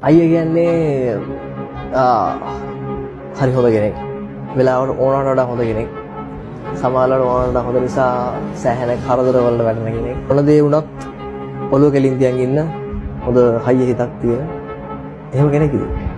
අයියා කියන්නේ හරි හොඳ කෙනෙක්. වෙලාවට ඕනකට වඩා හොඳ කෙනෙක්. සමාජලට ඕනකට වඩා හොඳ නිසා සෑහෙන කරදර වලට වැටෙන කෙනෙක්. මොන දේ වුණත් ඔළුව කෙලින් තියන් ඉන්න හොඳ හයිය හිතක් තියෙන එහෙම කෙනෙක් ඉතින්.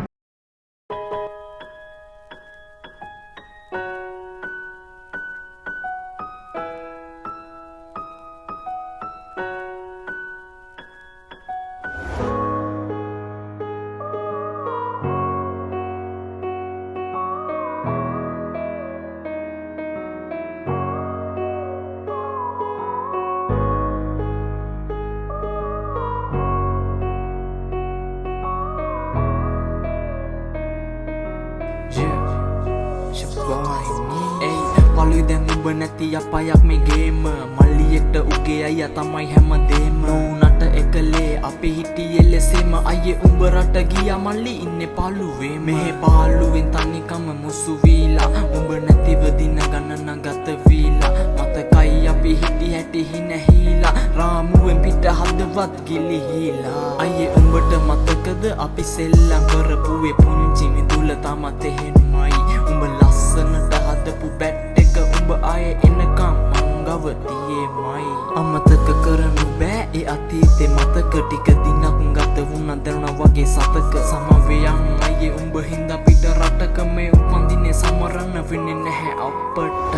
පලුයි දැන් උඹ නැති අපයක් මේ ගේම මල්ලියෙක්ට උගේ අයියා තමයි හැමදේම නූනට එකලේ අපි හිටියේ ලෙසෙම අයියේ උඹ රට ගියා මල්ලි ඉන්නේ පාළුවේ මෙහෙ පාළුවෙන් තනිකම මුසු වීලා උඹ නැතිව දින ගණන ගත වීලා මතකයි අපි හිටි හැටි හිනහිලා රාමුවෙන් පිට හදවත් ගිලිහිලා අයියේ උඹට මතකද අපි සෙල්ලම් කරපුවේ පුංචි මිදුල තමත් එහෙමයි උඹ ලස්සනට හදපු බැට් උඹ ආය එනකම් මංගව තියේමයි අමතක කරනු බෑ ඒ අතීතේ මතක ටික දිනක් ගත වුණා දැනුණා වගේ සතක සමවයන් අයියේ උඹ හින්දා පිට රටක මේ උපන්දිනේ සමරන්න වෙන්නේ නැහැ අපට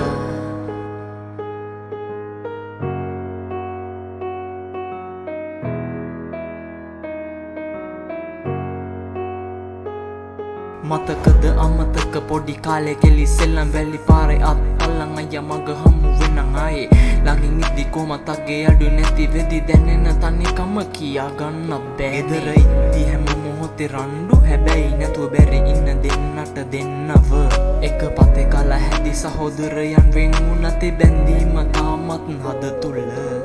මතකද අමතක පොඩි කාලේ කෙලි සෙල්ලම් වැලි පාරේ අත් අල්ලන් අයියා මග හමු වෙනන් ආයේ ළඟින් ඉද්දි කොමතගේ අඩු නැති වෙදි දැනෙන තනිකම කියා ගන්න බෑ ගෙදර ඉද්දි හැම මොහොතේ රණ්ඩු හැබැයි නැතුව බැරි ඉන්න දෙන්නට දෙන්නව එක පතේ කල හැදි සහෝදරයන් වෙන් වුණතේ බැඳීම තාමත් හද තුල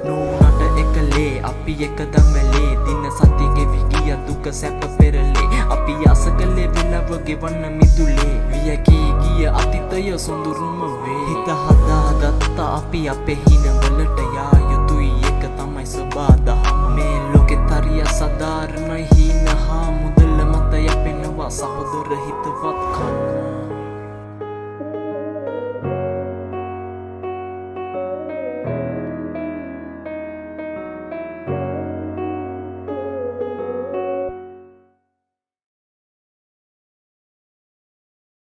නූනට එකලේ අපි එකදම් වැලේ දින සති ගෙවි ගිය දුක සැප පෙරලේ අපි අසකලේ විලව ගෙවන්න මිදුලේ වියකී ගිය අතීතය සොඳුරුම වේ හිත හදාගත්ත අපි අපේ හිනවලට යා යුතුයි එක තමයි සබාදහම මේ ලෝකෙ තරිය සාධාරණයි හිනහා මුදල මත යැපෙනවා සහෝදර හිතවත් කන්න